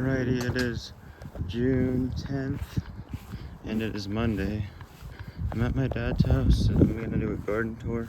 Alrighty, it is June 10th and it is Monday. I'm at my dad's house and I'm gonna do a garden tour.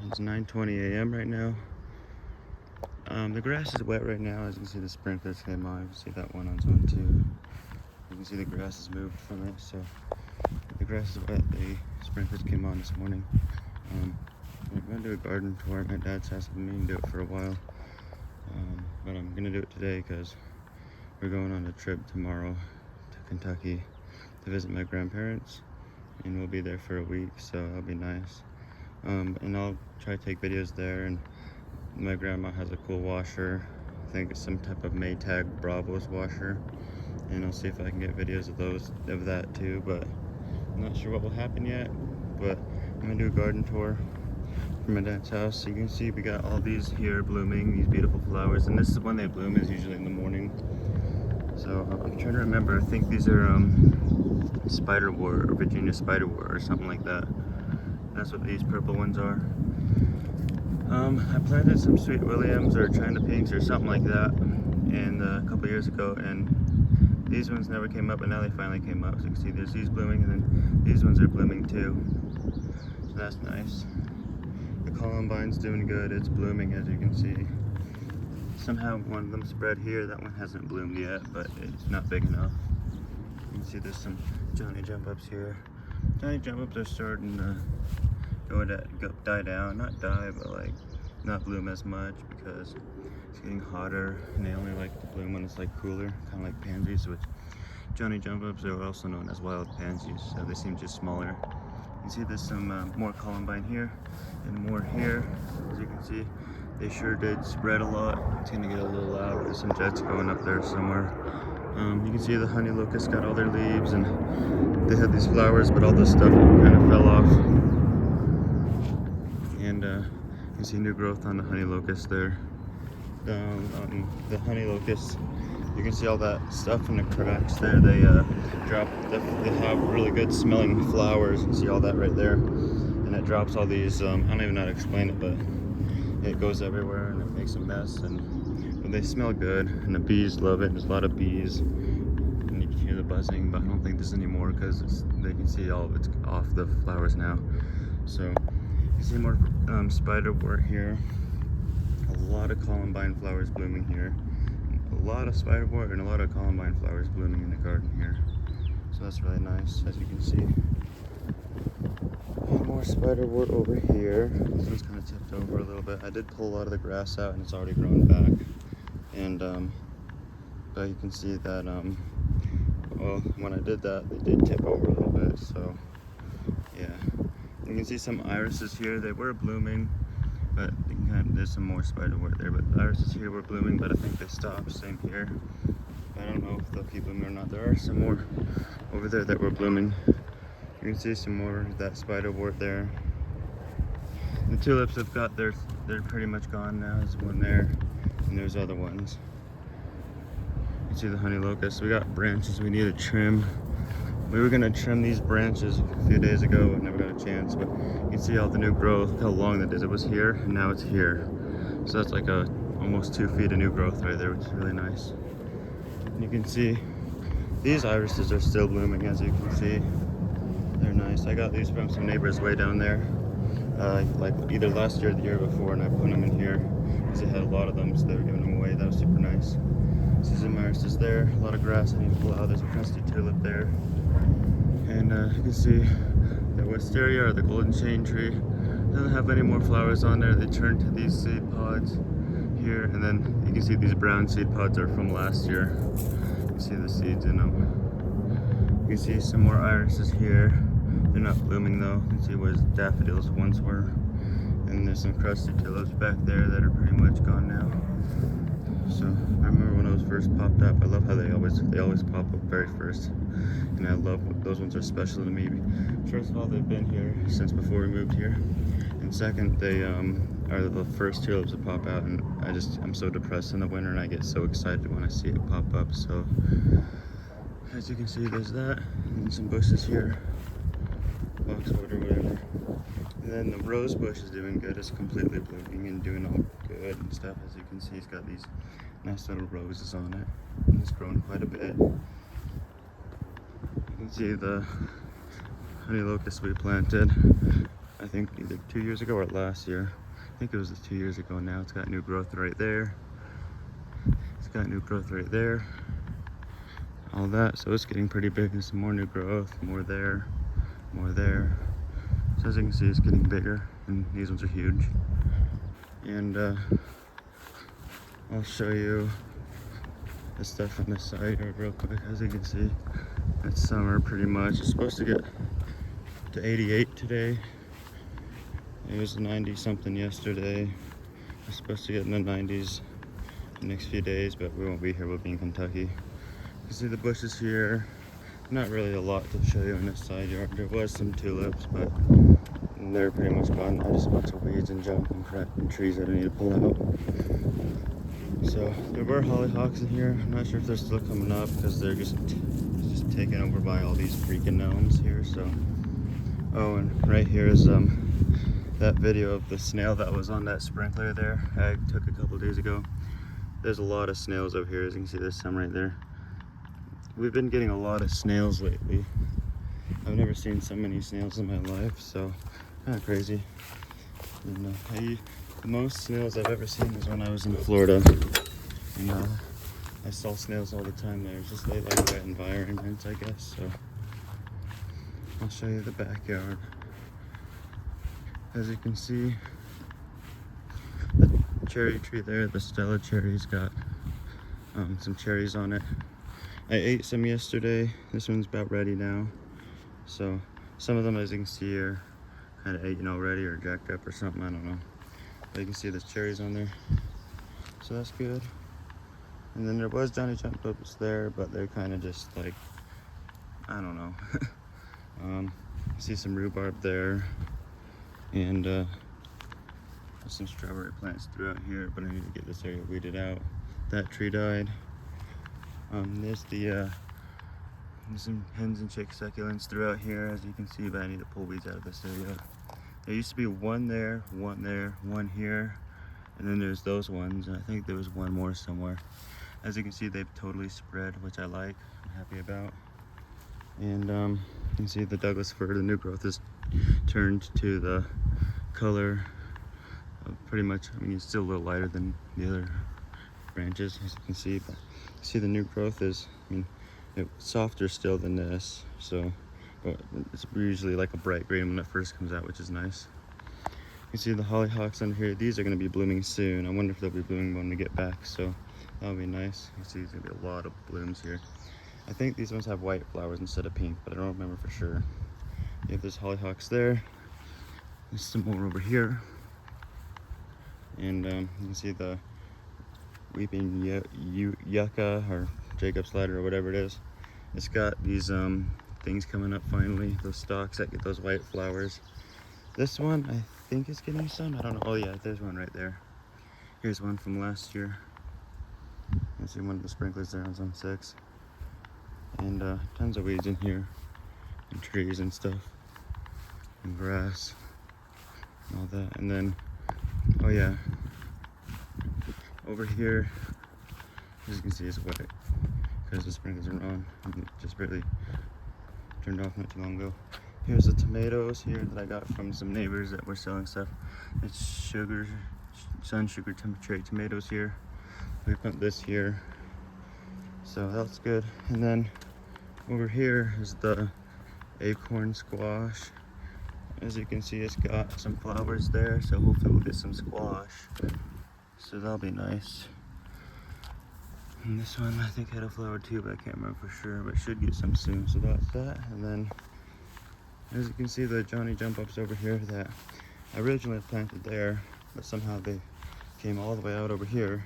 It's 9:20 a.m. right now. The grass is wet right now. As you can see, the sprinklers came on. You can see that one on zone 2. You can see the grass has moved from it, so the grass is wet. The sprinklers came on this morning. I'm gonna do a garden tour at my dad's house. I've been meaning to do it for a while, but I'm gonna do it today because we're going on a trip tomorrow to Kentucky to visit my grandparents, and we'll be there for a week, so that'll be nice. And I'll try to take videos there. And my grandma has a cool washer. I think it's some type of Maytag Bravos washer, and I'll see if I can get videos of that too, but I'm not sure what will happen yet. But I'm gonna do a garden tour from my dad's house. So you can see we got all these here blooming, these beautiful flowers, and this is when they bloom, is usually in the morning. So I'm trying to remember, I think these are spiderwort or Virginia spiderwort or something like that. That's what these purple ones are. I planted some Sweet Williams or China Pinks or something like that and a couple years ago, and these ones never came up, and now they finally came up. So you can see there's these blooming, and then these ones are blooming too. So that's nice. The columbine's doing good. It's blooming, as you can see. Somehow one of them spread here. That one hasn't bloomed yet, but it's not big enough. You can see there's some Johnny Jump Ups here. Johnny Jump Ups are starting to die down. Not die, but like not bloom as much because it's getting hotter, and they only like to bloom when it's like cooler, kind of like pansies, which Johnny Jump Ups are also known as wild pansies, so they seem just smaller. You see there's some more columbine here and more here. As you can see, they sure did spread a lot. It's gonna get a little loud. There's some jets going up there somewhere. You can see the honey locust got all their leaves, and they had these flowers, but all this stuff kind of fell off. And you can see new growth on the honey locust there. Down on the honey locust, you can see all that stuff in the cracks there. They they have really good smelling flowers. You can see all that right there, and it drops all these. I don't even know how to explain it, but it goes everywhere and it makes a mess. But they smell good, and the bees love it. There's a lot of bees, and you can hear the buzzing. But I don't think there's any more because they can see all of it's off the flowers now. So you see more spiderwort here. A lot of columbine flowers blooming here. A lot of spiderwort and a lot of columbine flowers blooming in the garden here. So that's really nice, as you can see. And more spiderwort over here. This one's kind of tipped over a little bit. I did pull a lot of the grass out, and it's already grown back. And but you can see that well, when I did that, they did tip over a little bit. So yeah, you can see some irises here. They were blooming, but there's some more spiderwort there. But the irises here were blooming, but I think they stopped. Same here. I don't know if they'll keep blooming or not. There are some more over there that were blooming. You can see some more of that spiderwort there. The tulips have got they're pretty much gone now. There's one there, and there's other ones. You can see the honey locust. We got branches we need to trim. We were gonna trim these branches a few days ago, but never got a chance. But you can see all the new growth, how long that is. It was here, and now it's here. So that's like almost 2 feet of new growth right there, which is really nice. And you can see these irises are still blooming, as you can see. They're nice. I got these from some neighbors way down there, like either last year or the year before, and I put them in here because they had a lot of them, so they were giving them away. That was super nice. Susan irises there. A lot of grass I need to pull out. There's a crusty tulip there. And you can see the wisteria, or the golden chain tree, doesn't have any more flowers on there. They turned to these seed pods here, and then you can see these brown seed pods are from last year. You can see the seeds in them. You can see some more irises here. They're not blooming though. You can see where daffodils once were. And there's some crusty tulips back there that are pretty much gone now. So I remember when those first popped up. I love how they always pop up very first, and I love those ones are special to me. First of all, they've been here since before we moved here, and second, they are the first tulips to pop out. And I'm so depressed in the winter, and I get so excited when I see it pop up. So as you can see, there's that, and some bushes here, boxwood or whatever. And then the rose bush is doing good. It's completely blooming and doing all good and stuff. As you can see, it's got these Nice little roses on it. And it's grown quite a bit. You can see the honey locust we planted, I think either 2 years ago or last year. I think it was 2 years ago now. It's got new growth right there. It's got new growth right there. All that, so it's getting pretty big. There's some more new growth, more there, more there. So as you can see, it's getting bigger, and these ones are huge. And I'll show you the stuff on this side here real quick. As you can see, it's summer pretty much. It's supposed to get to 88 today. It was 90 something yesterday. We're supposed to get in the 90s the next few days, but we won't be here. We'll be in Kentucky. You can see the bushes here. Not really a lot to show you on this side yard. There was some tulips, but they're pretty much gone. I just a bunch of weeds and junk and crap and trees that I need to pull out. So there were hollyhocks in here. I'm not sure if they're still coming up because they're just taken over by all these freaking gnomes here. So, oh, and right here is that video of the snail that was on that sprinkler there. I took a couple days ago. There's a lot of snails over here. As you can see, there's some right there. We've been getting a lot of snails lately. I've never seen so many snails in my life, so kind of crazy. And, the most snails I've ever seen was when I was in Florida. And I saw snails all the time there. It's just they like that environment, I guess. So I'll show you the backyard. As you can see, the cherry tree there, the Stella cherry's got some cherries on it. I ate some yesterday. This one's about ready now. So some of them, as you can see, are kind of eaten already or jacked up or something. I don't know. But you can see there's cherries on there. So that's good. And then there was Johnny Jump Ups there, but they're kind of just like, I don't know. See some rhubarb there. And there's some strawberry plants throughout here, but I need to get this area weeded out. That tree died. There's some hens and chick succulents throughout here, as you can see, but I need to pull weeds out of this area. There used to be one there, one there, one here, and then there's those ones. I think there was one more somewhere. As you can see, they've totally spread, which I like, I'm happy about. And you can see the Douglas fir, the new growth is turned to the color of pretty much, I mean, it's still a little lighter than the other branches, as you can see, but you see the new growth is, I mean, it's softer still than this, so but it's usually like a bright green when it first comes out, which is nice. You can see the hollyhocks under here. These are going to be blooming soon. I wonder if they'll be blooming when we get back, so that'll be nice. You can see there's going to be a lot of blooms here. I think these ones have white flowers instead of pink, but I don't remember for sure. You have those hollyhocks there. There's some more over here. And you can see the weeping yucca or Jacob's ladder or whatever it is. It's got these things coming up finally, those stalks that get those white flowers. This one I think is getting some, I don't know. Oh yeah, there's one right there. Here's one from last year. You can see one of the sprinklers there on zone 6. And tons of weeds in here, and trees and stuff, and grass, and all that. And then, oh yeah, over here, as you can see, it's white because the sprinklers are on. And it just barely turned off not too long ago. Here's the tomatoes here that I got from some neighbors that were selling stuff. It's sun sugar cherry tomatoes here. We put this here, so that's good. And then over here is the acorn squash. As you can see, it's got some flowers there, so hopefully we'll get some squash. So that'll be nice. And this one I think had a flower too, but I can't remember for sure, but should get some soon. So that's that. And then as you can see, the Johnny Jump Ups over here that I originally planted there, but somehow they came all the way out over here.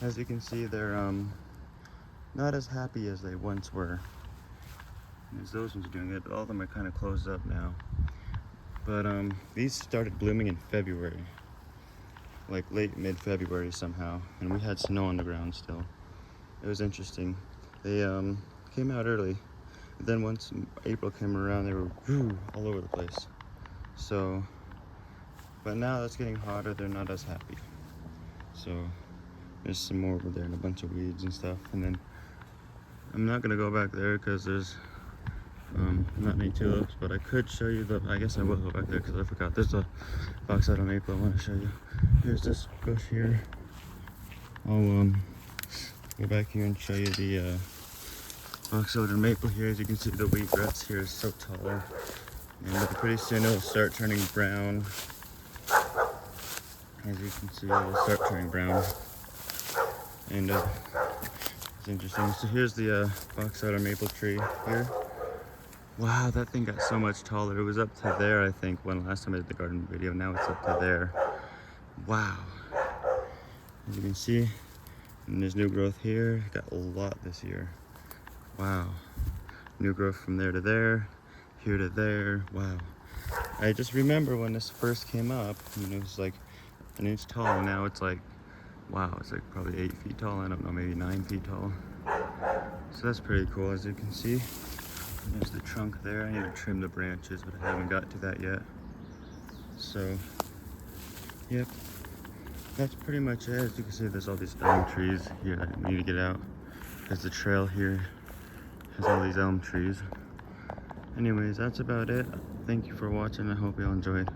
As you can see, they're not as happy as they once were. As those ones are doing it, but all of them are kind of closed up now. But these started blooming in February, like late mid-February somehow, and we had snow on the ground still. It was interesting. They came out early, and then once April came around, they were all over the place. So, but now it's getting hotter, they're not as happy. So There's some more over there and a bunch of weeds and stuff. And then I'm not gonna go back there because there's not any tulips, but I could show you I guess I will go back there because I forgot. There's a box out of maple I want to show you. Here's this bush here. I'll go back here and show you the box-elder maple here. As you can see, the wheatgrass here is so tall, and pretty soon it'll start turning brown. As you can see, it'll start turning brown, and it's interesting. So here's the box-elder maple tree here. Wow, that thing got so much taller. It was up to there, I think, when last time I did the garden video. Now it's up to there. Wow. As you can see, and there's new growth here. Got a lot this year. Wow. New growth from there to there, here to there. Wow. I just remember when this first came up, it was like an inch tall, and now it's like, wow, it's like probably 8 feet tall. I don't know, maybe 9 feet tall. So that's pretty cool, as you can see. There's the trunk there. I need to trim the branches, but I haven't got to that yet. So, yep. That's pretty much it. As you can see, there's all these elm trees here that I need to get out. There's the trail here. Has all these elm trees. Anyways, that's about it. Thank you for watching. I hope you all enjoyed.